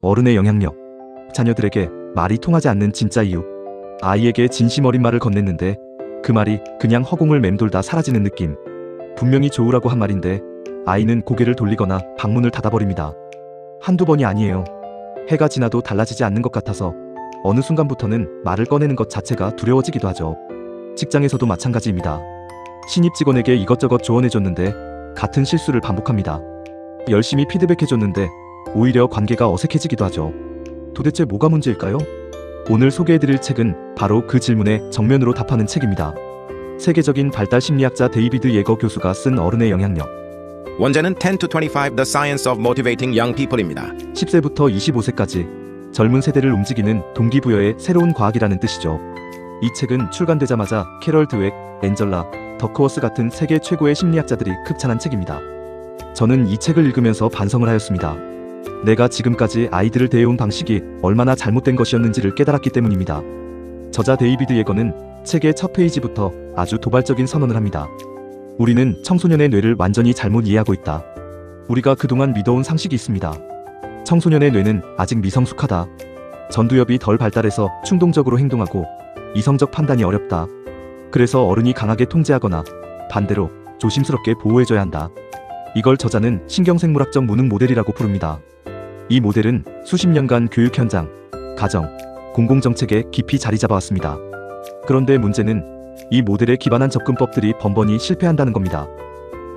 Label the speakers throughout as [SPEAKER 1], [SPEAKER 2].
[SPEAKER 1] 어른의 영향력. 자녀들에게 말이 통하지 않는 진짜 이유. 아이에게 진심 어린 말을 건넸는데 그 말이 그냥 허공을 맴돌다 사라지는 느낌. 분명히 좋으라고 한 말인데 아이는 고개를 돌리거나 방문을 닫아버립니다. 한두 번이 아니에요. 해가 지나도 달라지지 않는 것 같아서 어느 순간부터는 말을 꺼내는 것 자체가 두려워지기도 하죠. 직장에서도 마찬가지입니다. 신입 직원에게 이것저것 조언해줬는데 같은 실수를 반복합니다. 열심히 피드백해줬는데 오히려 관계가 어색해지기도 하죠. 도대체 뭐가 문제일까요? 오늘 소개해드릴 책은 바로 그 질문에 정면으로 답하는 책입니다. 세계적인 발달 심리학자 데이비드 예거 교수가 쓴 어른의 영향력.
[SPEAKER 2] 원제는 10 to 25 The Science of Motivating Young People입니다.
[SPEAKER 1] 10세부터 25세까지 젊은 세대를 움직이는 동기부여의 새로운 과학이라는 뜻이죠. 이 책은 출간되자마자 캐럴 드웩, 앤젤라 더크워스 같은 세계 최고의 심리학자들이 극찬한 책입니다. 저는 이 책을 읽으면서 반성을 하였습니다. 내가 지금까지 아이들을 대해온 방식이 얼마나 잘못된 것이었는지를 깨달았기 때문입니다. 저자 데이비드 예거는 책의 첫 페이지부터 아주 도발적인 선언을 합니다. 우리는 청소년의 뇌를 완전히 잘못 이해하고 있다. 우리가 그동안 믿어온 상식이 있습니다. 청소년의 뇌는 아직 미성숙하다. 전두엽이 덜 발달해서 충동적으로 행동하고 이성적 판단이 어렵다. 그래서 어른이 강하게 통제하거나 반대로 조심스럽게 보호해줘야 한다. 이걸 저자는 신경생물학적 무능 모델이라고 부릅니다. 이 모델은 수십 년간 교육 현장, 가정, 공공정책에 깊이 자리 잡아왔습니다. 그런데 문제는 이 모델에 기반한 접근법들이 번번이 실패한다는 겁니다.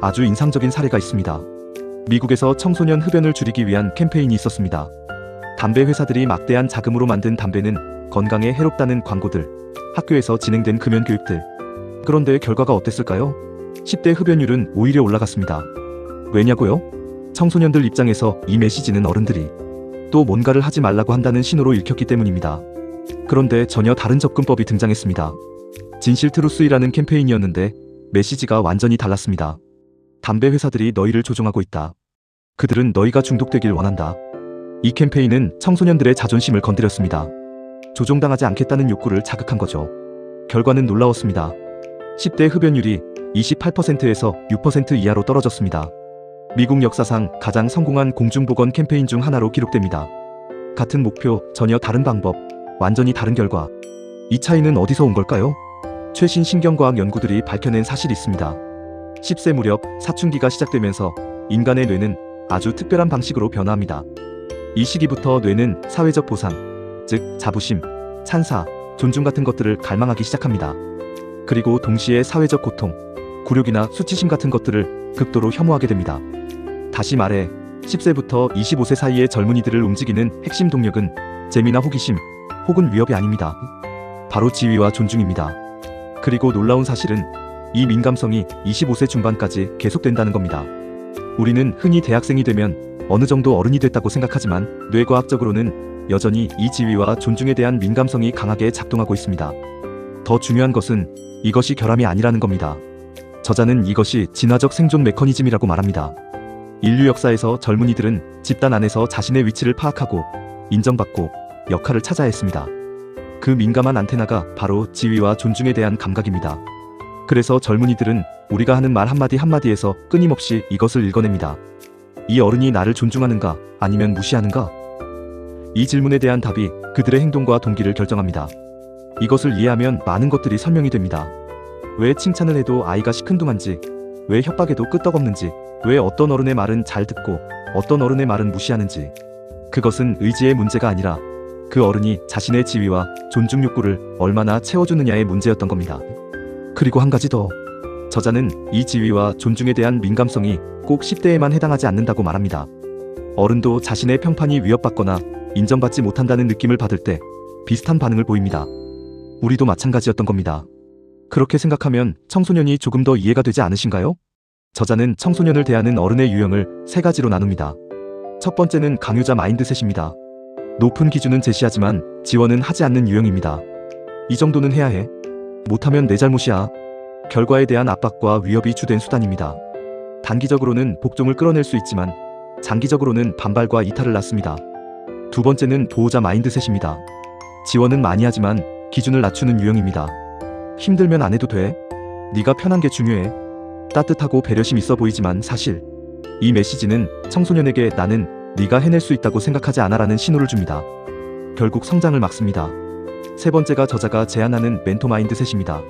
[SPEAKER 1] 아주 인상적인 사례가 있습니다. 미국에서 청소년 흡연을 줄이기 위한 캠페인이 있었습니다. 담배 회사들이 막대한 자금으로 만든 담배는 건강에 해롭다는 광고들, 학교에서 진행된 금연 교육들. 그런데 결과가 어땠을까요? 10대 흡연율은 오히려 올라갔습니다. 왜냐고요? 청소년들 입장에서 이 메시지는 어른들이 또 뭔가를 하지 말라고 한다는 신호로 읽혔기 때문입니다. 그런데 전혀 다른 접근법이 등장했습니다. 진실 트루스이라는 캠페인이었는데 메시지가 완전히 달랐습니다. 담배 회사들이 너희를 조종하고 있다. 그들은 너희가 중독되길 원한다. 이 캠페인은 청소년들의 자존심을 건드렸습니다. 조종당하지 않겠다는 욕구를 자극한 거죠. 결과는 놀라웠습니다. 10대 흡연율이 28%에서 6% 이하로 떨어졌습니다. 미국 역사상 가장 성공한 공중보건 캠페인 중 하나로 기록됩니다. 같은 목표, 전혀 다른 방법, 완전히 다른 결과. 이 차이는 어디서 온 걸까요? 최신 신경과학 연구들이 밝혀낸 사실이 있습니다. 10세 무렵 사춘기가 시작되면서 인간의 뇌는 아주 특별한 방식으로 변화합니다. 이 시기부터 뇌는 사회적 보상, 즉 자부심, 찬사, 존중 같은 것들을 갈망하기 시작합니다. 그리고 동시에 사회적 고통, 굴욕이나 수치심 같은 것들을 극도로 혐오하게 됩니다. 다시 말해 10세부터 25세 사이의 젊은이들을 움직이는 핵심 동력은 재미나 호기심 혹은 위협이 아닙니다. 바로 지위와 존중입니다. 그리고 놀라운 사실은 이 민감성이 25세 중반까지 계속된다는 겁니다. 우리는 흔히 대학생이 되면 어느 정도 어른이 됐다고 생각하지만 뇌과학적으로는 여전히 이 지위와 존중에 대한 민감성이 강하게 작동하고 있습니다. 더 중요한 것은 이것이 결함이 아니라는 겁니다. 저자는 이것이 진화적 생존 메커니즘이라고 말합니다. 인류 역사에서 젊은이들은 집단 안에서 자신의 위치를 파악하고 인정받고 역할을 찾아야 했습니다. 그 민감한 안테나가 바로 지위와 존중에 대한 감각입니다. 그래서 젊은이들은 우리가 하는 말 한마디 한마디에서 끊임없이 이것을 읽어냅니다. 이 어른이 나를 존중하는가 아니면 무시하는가? 이 질문에 대한 답이 그들의 행동과 동기를 결정합니다. 이것을 이해하면 많은 것들이 설명이 됩니다. 왜 칭찬을 해도 아이가 시큰둥한지, 왜 협박에도 끄떡없는지, 왜 어떤 어른의 말은 잘 듣고 어떤 어른의 말은 무시하는지. 그것은 의지의 문제가 아니라 그 어른이 자신의 지위와 존중 욕구를 얼마나 채워주느냐의 문제였던 겁니다. 그리고 한 가지 더. 저자는 이 지위와 존중에 대한 민감성이 꼭 10대에만 해당하지 않는다고 말합니다. 어른도 자신의 평판이 위협받거나 인정받지 못한다는 느낌을 받을 때 비슷한 반응을 보입니다. 우리도 마찬가지였던 겁니다. 그렇게 생각하면 청소년이 조금 더 이해가 되지 않으신가요? 저자는 청소년을 대하는 어른의 유형을 3가지로 나눕니다. 첫 번째는 강요자 마인드셋입니다. 높은 기준은 제시하지만 지원은 하지 않는 유형입니다. 이 정도는 해야 해. 못하면 내 잘못이야. 결과에 대한 압박과 위협이 주된 수단입니다. 단기적으로는 복종을 끌어낼 수 있지만 장기적으로는 반발과 이탈을 낳습니다. 두 번째는 보호자 마인드셋입니다. 지원은 많이 하지만 기준을 낮추는 유형입니다. 힘들면 안 해도 돼. 네가 편한 게 중요해. 따뜻하고 배려심 있어 보이지만 사실 이 메시지는 청소년에게 나는 네가 해낼 수 있다고 생각하지 않아라는 신호를 줍니다. 결국 성장을 막습니다. 세 번째가 저자가 제안하는 멘토 마인드셋입니다.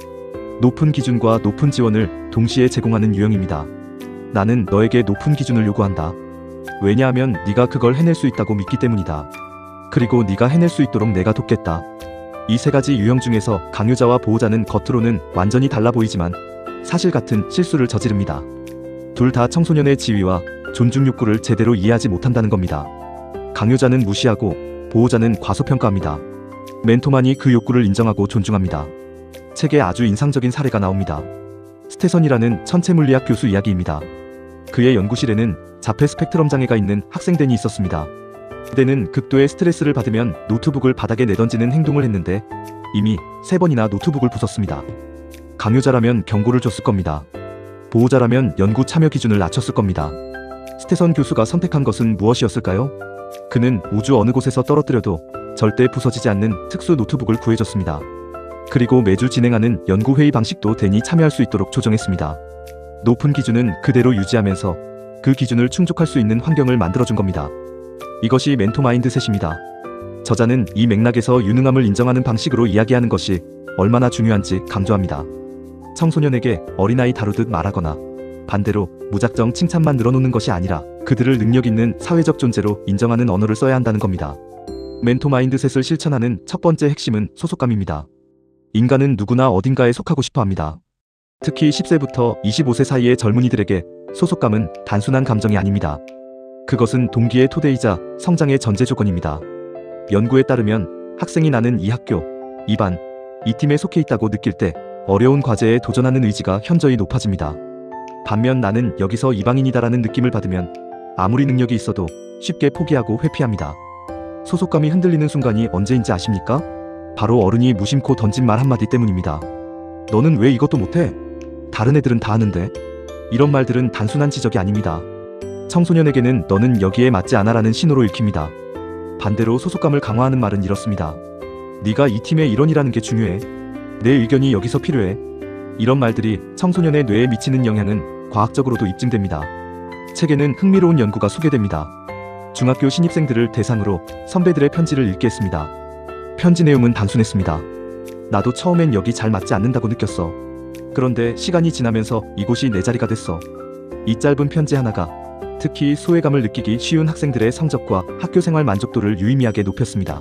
[SPEAKER 1] 높은 기준과 높은 지원을 동시에 제공하는 유형입니다. 나는 너에게 높은 기준을 요구한다. 왜냐하면 네가 그걸 해낼 수 있다고 믿기 때문이다. 그리고 네가 해낼 수 있도록 내가 돕겠다. 이 세 가지 유형 중에서 강요자와 보호자는 겉으로는 완전히 달라 보이지만 사실 같은 실수를 저지릅니다. 둘 다 청소년의 지위와 존중 욕구를 제대로 이해하지 못한다는 겁니다. 강요자는 무시하고 보호자는 과소평가합니다. 멘토만이 그 욕구를 인정하고 존중합니다. 책에 아주 인상적인 사례가 나옵니다. 스테선이라는 천체물리학 교수 이야기입니다. 그의 연구실에는 자폐 스펙트럼 장애가 있는 학생 댄이 있었습니다. 그대는 극도의 스트레스를 받으면 노트북을 바닥에 내던지는 행동을 했는데 이미 3번이나 노트북을 부쉈습니다. 강요자라면 경고를 줬을 겁니다. 보호자라면 연구 참여 기준을 낮췄을 겁니다. 스테선 교수가 선택한 것은 무엇이었을까요? 그는 우주 어느 곳에서 떨어뜨려도 절대 부서지지 않는 특수 노트북을 구해줬습니다. 그리고 매주 진행하는 연구회의 방식도 댄이 참여할 수 있도록 조정했습니다. 높은 기준은 그대로 유지하면서 그 기준을 충족할 수 있는 환경을 만들어준 겁니다. 이것이 멘토 마인드셋입니다. 저자는 이 맥락에서 유능함을 인정하는 방식으로 이야기하는 것이 얼마나 중요한지 강조합니다. 청소년에게 어린아이 다루듯 말하거나 반대로 무작정 칭찬만 늘어놓는 것이 아니라 그들을 능력 있는 사회적 존재로 인정하는 언어를 써야 한다는 겁니다. 멘토 마인드셋을 실천하는 첫 번째 핵심은 소속감입니다. 인간은 누구나 어딘가에 속하고 싶어 합니다. 특히 10세부터 25세 사이의 젊은이들에게 소속감은 단순한 감정이 아닙니다. 그것은 동기의 토대이자 성장의 전제 조건입니다. 연구에 따르면 학생이 나는 이 학교, 이 반, 이 팀에 속해 있다고 느낄 때 어려운 과제에 도전하는 의지가 현저히 높아집니다. 반면 나는 여기서 이방인이다라는 느낌을 받으면 아무리 능력이 있어도 쉽게 포기하고 회피합니다. 소속감이 흔들리는 순간이 언제인지 아십니까? 바로 어른이 무심코 던진 말 한마디 때문입니다. 너는 왜 이것도 못해? 다른 애들은 다 하는데. 이런 말들은 단순한 지적이 아닙니다. 청소년에게는 너는 여기에 맞지 않아라는 신호로 읽힙니다. 반대로 소속감을 강화하는 말은 이렇습니다. 네가 이 팀의 일원이라는 게 중요해. 내 의견이 여기서 필요해. 이런 말들이 청소년의 뇌에 미치는 영향은 과학적으로도 입증됩니다. 책에는 흥미로운 연구가 소개됩니다. 중학교 신입생들을 대상으로 선배들의 편지를 읽게 했습니다. 편지 내용은 단순했습니다. 나도 처음엔 여기 잘 맞지 않는다고 느꼈어. 그런데 시간이 지나면서 이곳이 내 자리가 됐어. 이 짧은 편지 하나가 특히 소외감을 느끼기 쉬운 학생들의 성적과 학교생활 만족도를 유의미하게 높였습니다.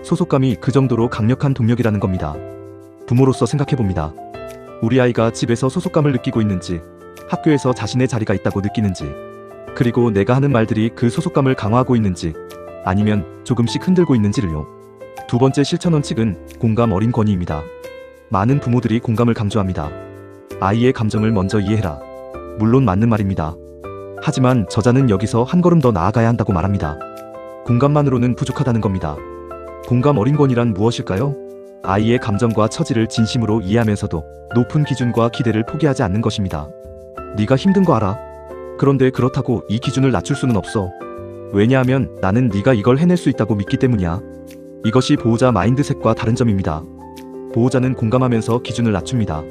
[SPEAKER 1] 소속감이 그 정도로 강력한 동력이라는 겁니다. 부모로서 생각해봅니다. 우리 아이가 집에서 소속감을 느끼고 있는지, 학교에서 자신의 자리가 있다고 느끼는지, 그리고 내가 하는 말들이 그 소속감을 강화하고 있는지, 아니면 조금씩 흔들고 있는지를요. 두 번째 실천 원칙은 공감 어린 권위입니다. 많은 부모들이 공감을 강조합니다. 아이의 감정을 먼저 이해해라. 물론 맞는 말입니다. 하지만 저자는 여기서 한 걸음 더 나아가야 한다고 말합니다. 공감만으로는 부족하다는 겁니다. 공감 어린 권위란 무엇일까요? 아이의 감정과 처지를 진심으로 이해하면서도 높은 기준과 기대를 포기하지 않는 것입니다. 네가 힘든 거 알아. 그런데 그렇다고 이 기준을 낮출 수는 없어. 왜냐하면 나는 네가 이걸 해낼 수 있다고 믿기 때문이야. 이것이 보호자 마인드셋과 다른 점입니다. 보호자는 공감하면서 기준을 낮춥니다.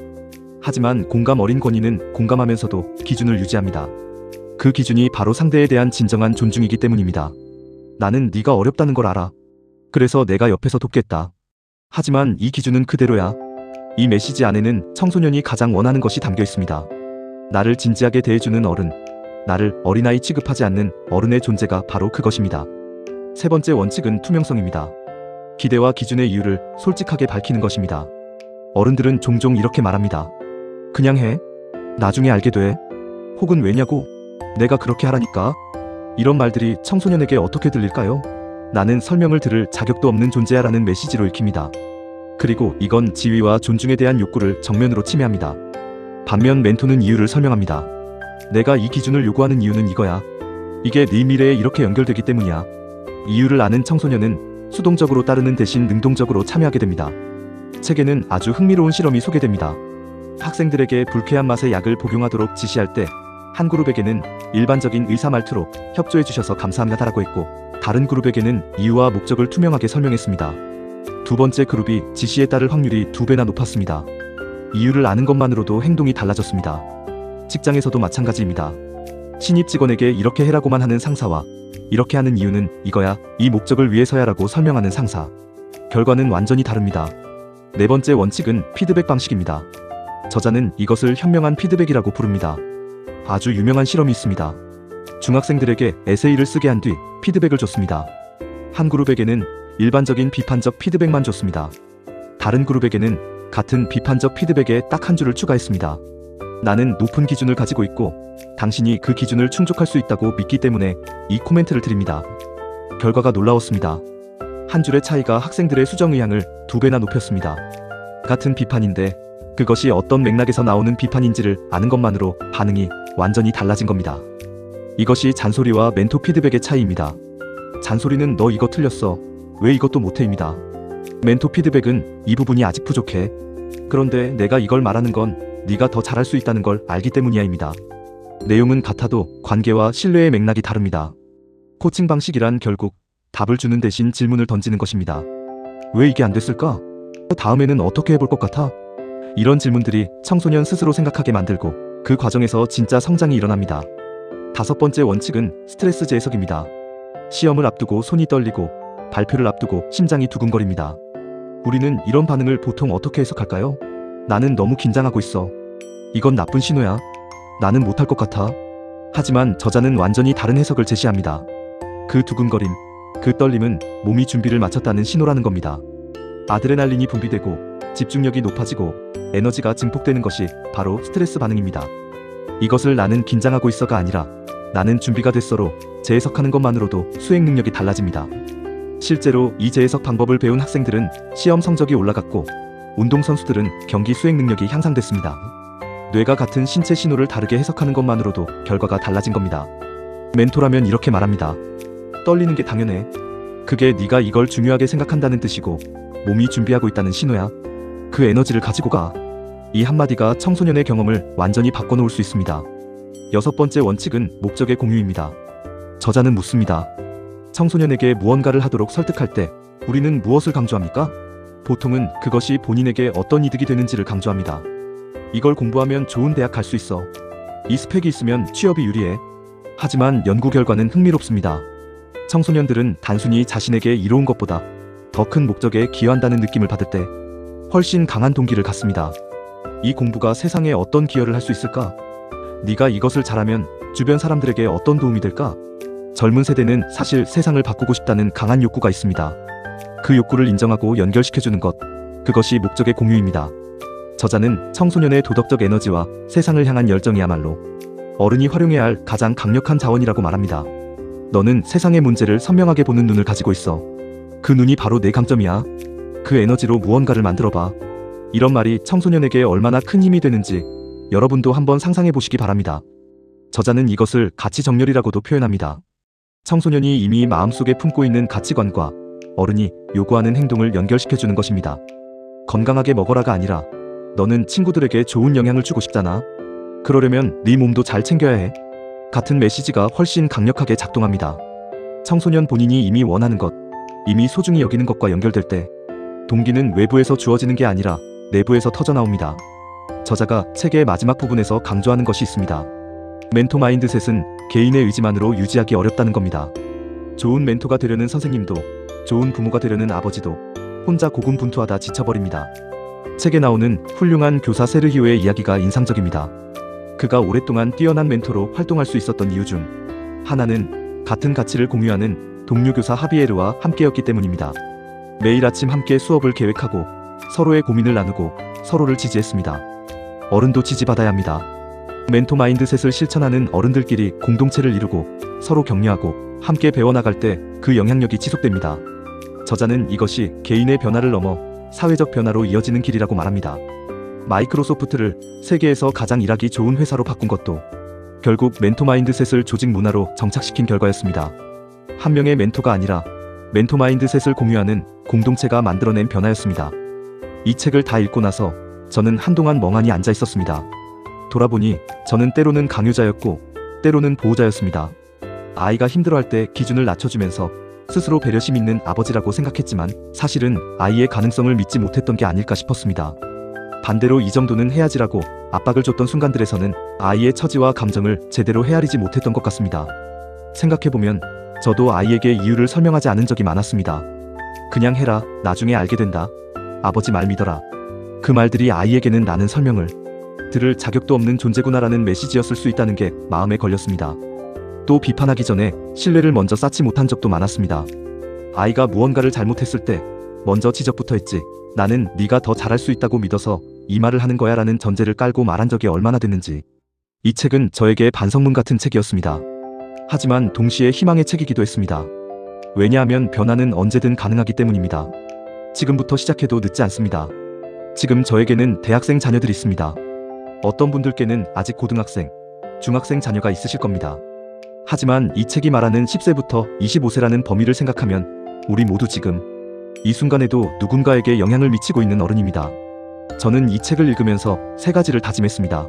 [SPEAKER 1] 하지만 공감 어린 권위는 공감하면서도 기준을 유지합니다. 그 기준이 바로 상대에 대한 진정한 존중이기 때문입니다. 나는 네가 어렵다는 걸 알아. 그래서 내가 옆에서 돕겠다. 하지만 이 기준은 그대로야. 이 메시지 안에는 청소년이 가장 원하는 것이 담겨 있습니다. 나를 진지하게 대해주는 어른, 나를 어린아이 취급하지 않는 어른의 존재가 바로 그것입니다. 세 번째 원칙은 투명성입니다. 기대와 기준의 이유를 솔직하게 밝히는 것입니다. 어른들은 종종 이렇게 말합니다. 그냥 해. 나중에 알게 돼. 혹은 왜냐고? 내가 그렇게 하라니까. 이런 말들이 청소년에게 어떻게 들릴까요? 나는 설명을 들을 자격도 없는 존재야라는 메시지로 읽힙니다. 그리고 이건 지위와 존중에 대한 욕구를 정면으로 침해합니다. 반면 멘토는 이유를 설명합니다. 내가 이 기준을 요구하는 이유는 이거야. 이게 네 미래에 이렇게 연결되기 때문이야. 이유를 아는 청소년은 수동적으로 따르는 대신 능동적으로 참여하게 됩니다. 책에는 아주 흥미로운 실험이 소개됩니다. 학생들에게 불쾌한 맛의 약을 복용하도록 지시할 때 한 그룹에게는 일반적인 의사 말투로 협조해 주셔서 감사합니다라고 했고, 다른 그룹에게는 이유와 목적을 투명하게 설명했습니다. 두 번째 그룹이 지시에 따를 확률이 2배나 높았습니다. 이유를 아는 것만으로도 행동이 달라졌습니다. 직장에서도 마찬가지입니다. 신입 직원에게 이렇게 해라고만 하는 상사와 이렇게 하는 이유는 이거야, 이 목적을 위해서야라고 설명하는 상사. 결과는 완전히 다릅니다. 네 번째 원칙은 피드백 방식입니다. 저자는 이것을 현명한 피드백이라고 부릅니다. 아주 유명한 실험이 있습니다. 중학생들에게 에세이를 쓰게 한 뒤 피드백을 줬습니다. 한 그룹에게는 일반적인 비판적 피드백만 줬습니다. 다른 그룹에게는 같은 비판적 피드백에 딱 한 줄을 추가했습니다. 나는 높은 기준을 가지고 있고 당신이 그 기준을 충족할 수 있다고 믿기 때문에 이 코멘트를 드립니다. 결과가 놀라웠습니다. 한 줄의 차이가 학생들의 수정 의향을 2배나 높였습니다. 같은 비판인데 그것이 어떤 맥락에서 나오는 비판인지를 아는 것만으로 반응이 완전히 달라진 겁니다. 이것이 잔소리와 멘토 피드백의 차이입니다. 잔소리는 너 이거 틀렸어. 왜 이것도 못해입니다. 멘토 피드백은 이 부분이 아직 부족해. 그런데 내가 이걸 말하는 건 네가 더 잘할 수 있다는 걸 알기 때문이야입니다. 내용은 같아도 관계와 신뢰의 맥락이 다릅니다. 코칭 방식이란 결국 답을 주는 대신 질문을 던지는 것입니다. 왜 이게 안 됐을까? 다음에는 어떻게 해볼 것 같아? 이런 질문들이 청소년 스스로 생각하게 만들고 그 과정에서 진짜 성장이 일어납니다. 5번째 원칙은 스트레스 재해석입니다. 시험을 앞두고 손이 떨리고 발표를 앞두고 심장이 두근거립니다. 우리는 이런 반응을 보통 어떻게 해석할까요? 나는 너무 긴장하고 있어. 이건 나쁜 신호야. 나는 못할 것 같아. 하지만 저자는 완전히 다른 해석을 제시합니다. 그 두근거림, 그 떨림은 몸이 준비를 마쳤다는 신호라는 겁니다. 아드레날린이 분비되고 집중력이 높아지고 에너지가 증폭되는 것이 바로 스트레스 반응입니다. 이것을 나는 긴장하고 있어가 아니라 나는 준비가 됐어로 재해석하는 것만으로도 수행 능력이 달라집니다. 실제로 이 재해석 방법을 배운 학생들은 시험 성적이 올라갔고 운동선수들은 경기 수행 능력이 향상됐습니다. 뇌가 같은 신체 신호를 다르게 해석하는 것만으로도 결과가 달라진 겁니다. 멘토라면 이렇게 말합니다. 떨리는 게 당연해. 그게 네가 이걸 중요하게 생각한다는 뜻이고 몸이 준비하고 있다는 신호야. 그 에너지를 가지고 가. 이 한마디가 청소년의 경험을 완전히 바꿔놓을 수 있습니다. 6번째 원칙은 목적의 공유입니다. 저자는 묻습니다. 청소년에게 무언가를 하도록 설득할 때 우리는 무엇을 강조합니까? 보통은 그것이 본인에게 어떤 이득이 되는지를 강조합니다. 이걸 공부하면 좋은 대학 갈 수 있어. 이 스펙이 있으면 취업이 유리해. 하지만 연구 결과는 흥미롭습니다. 청소년들은 단순히 자신에게 이로운 것보다 더 큰 목적에 기여한다는 느낌을 받을 때 훨씬 강한 동기를 갖습니다. 이 공부가 세상에 어떤 기여를 할 수 있을까? 네가 이것을 잘하면 주변 사람들에게 어떤 도움이 될까? 젊은 세대는 사실 세상을 바꾸고 싶다는 강한 욕구가 있습니다. 그 욕구를 인정하고 연결시켜주는 것, 그것이 목적의 공유입니다. 저자는 청소년의 도덕적 에너지와 세상을 향한 열정이야말로 어른이 활용해야 할 가장 강력한 자원이라고 말합니다. 너는 세상의 문제를 선명하게 보는 눈을 가지고 있어. 그 눈이 바로 내 강점이야. 그 에너지로 무언가를 만들어봐. 이런 말이 청소년에게 얼마나 큰 힘이 되는지 여러분도 한번 상상해 보시기 바랍니다. 저자는 이것을 가치 정렬이라고도 표현합니다. 청소년이 이미 마음속에 품고 있는 가치관과 어른이 요구하는 행동을 연결시켜주는 것입니다. 건강하게 먹어라가 아니라 너는 친구들에게 좋은 영향을 주고 싶잖아. 그러려면 네 몸도 잘 챙겨야 해. 같은 메시지가 훨씬 강력하게 작동합니다. 청소년 본인이 이미 원하는 것, 이미 소중히 여기는 것과 연결될 때 동기는 외부에서 주어지는 게 아니라 내부에서 터져나옵니다. 저자가 책의 마지막 부분에서 강조하는 것이 있습니다. 멘토 마인드셋은 개인의 의지만으로 유지하기 어렵다는 겁니다. 좋은 멘토가 되려는 선생님도 좋은 부모가 되려는 아버지도 혼자 고군분투하다 지쳐버립니다. 책에 나오는 훌륭한 교사 세르히오의 이야기가 인상적입니다. 그가 오랫동안 뛰어난 멘토로 활동할 수 있었던 이유 중 하나는 같은 가치를 공유하는 동료 교사 하비에르와 함께였기 때문입니다. 매일 아침 함께 수업을 계획하고 서로의 고민을 나누고 서로를 지지했습니다. 어른도 지지받아야 합니다. 멘토 마인드셋을 실천하는 어른들끼리 공동체를 이루고 서로 격려하고 함께 배워나갈 때 그 영향력이 지속됩니다. 저자는 이것이 개인의 변화를 넘어 사회적 변화로 이어지는 길이라고 말합니다. 마이크로소프트를 세계에서 가장 일하기 좋은 회사로 바꾼 것도 결국 멘토 마인드셋을 조직 문화로 정착시킨 결과였습니다. 한 명의 멘토가 아니라 멘토 마인드셋을 공유하는 공동체가 만들어낸 변화였습니다. 이 책을 다 읽고 나서 저는 한동안 멍하니 앉아 있었습니다. 돌아보니 저는 때로는 강요자였고 때로는 보호자였습니다. 아이가 힘들어할 때 기준을 낮춰주면서 스스로 배려심 있는 아버지라고 생각했지만 사실은 아이의 가능성을 믿지 못했던 게 아닐까 싶었습니다. 반대로 이 정도는 해야지라고 압박을 줬던 순간들에서는 아이의 처지와 감정을 제대로 헤아리지 못했던 것 같습니다. 생각해보면 저도 아이에게 이유를 설명하지 않은 적이 많았습니다. 그냥 해라, 나중에 알게 된다. 아버지 말 믿어라. 그 말들이 아이에게는 나는 설명을 들을 자격도 없는 존재구나라는 메시지였을 수 있다는 게 마음에 걸렸습니다. 또 비판하기 전에 신뢰를 먼저 쌓지 못한 적도 많았습니다. 아이가 무언가를 잘못했을 때 먼저 지적부터 했지. 나는 네가 더 잘할 수 있다고 믿어서 이 말을 하는 거야 라는 전제를 깔고 말한 적이 얼마나 됐는지. 이 책은 저에게 반성문 같은 책이었습니다. 하지만 동시에 희망의 책이기도 했습니다. 왜냐하면 변화는 언제든 가능하기 때문입니다. 지금부터 시작해도 늦지 않습니다. 지금 저에게는 대학생 자녀들이 있습니다. 어떤 분들께는 아직 고등학생, 중학생 자녀가 있으실 겁니다. 하지만 이 책이 말하는 10세부터 25세라는 범위를 생각하면 우리 모두 지금 이 순간에도 누군가에게 영향을 미치고 있는 어른입니다. 저는 이 책을 읽으면서 세 가지를 다짐했습니다.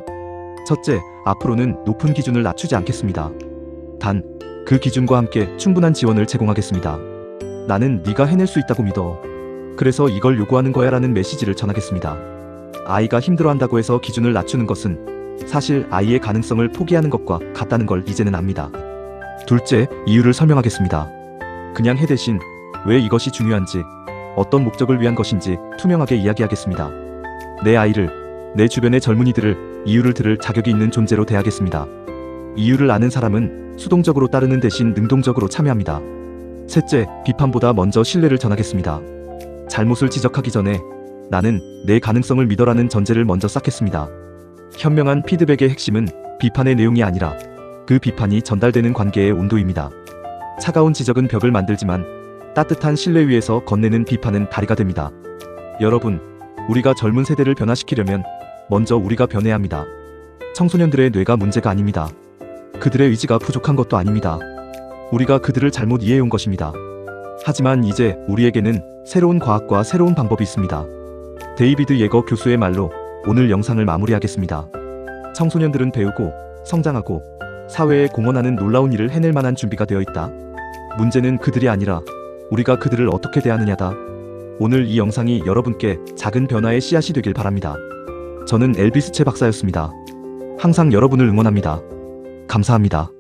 [SPEAKER 1] 첫째, 앞으로는 높은 기준을 낮추지 않겠습니다. 단, 그 기준과 함께 충분한 지원을 제공하겠습니다. 나는 네가 해낼 수 있다고 믿어. 그래서 이걸 요구하는 거야 라는 메시지를 전하겠습니다. 아이가 힘들어한다고 해서 기준을 낮추는 것은 사실 아이의 가능성을 포기하는 것과 같다는 걸 이제는 압니다. 둘째, 이유를 설명하겠습니다. 그냥 해 대신 왜 이것이 중요한지, 어떤 목적을 위한 것인지 투명하게 이야기하겠습니다. 내 아이를, 내 주변의 젊은이들을 이유를 들을 자격이 있는 존재로 대하겠습니다. 이유를 아는 사람은 수동적으로 따르는 대신 능동적으로 참여합니다. 셋째, 비판보다 먼저 신뢰를 전하겠습니다. 잘못을 지적하기 전에 나는 내 가능성을 믿어라는 전제를 먼저 쌓겠습니다. 현명한 피드백의 핵심은 비판의 내용이 아니라 그 비판이 전달되는 관계의 온도입니다. 차가운 지적은 벽을 만들지만 따뜻한 신뢰 위에서 건네는 비판은 다리가 됩니다. 여러분, 우리가 젊은 세대를 변화시키려면 먼저 우리가 변해야 합니다. 청소년들의 뇌가 문제가 아닙니다. 그들의 의지가 부족한 것도 아닙니다. 우리가 그들을 잘못 이해해온 것입니다. 하지만 이제 우리에게는 새로운 과학과 새로운 방법이 있습니다. 데이비드 예거 교수의 말로 오늘 영상을 마무리하겠습니다. 청소년들은 배우고 성장하고 사회에 공헌하는 놀라운 일을 해낼 만한 준비가 되어 있다. 문제는 그들이 아니라 우리가 그들을 어떻게 대하느냐다. 오늘 이 영상이 여러분께 작은 변화의 씨앗이 되길 바랍니다. 저는 엘비스 최 박사였습니다. 항상 여러분을 응원합니다. 감사합니다.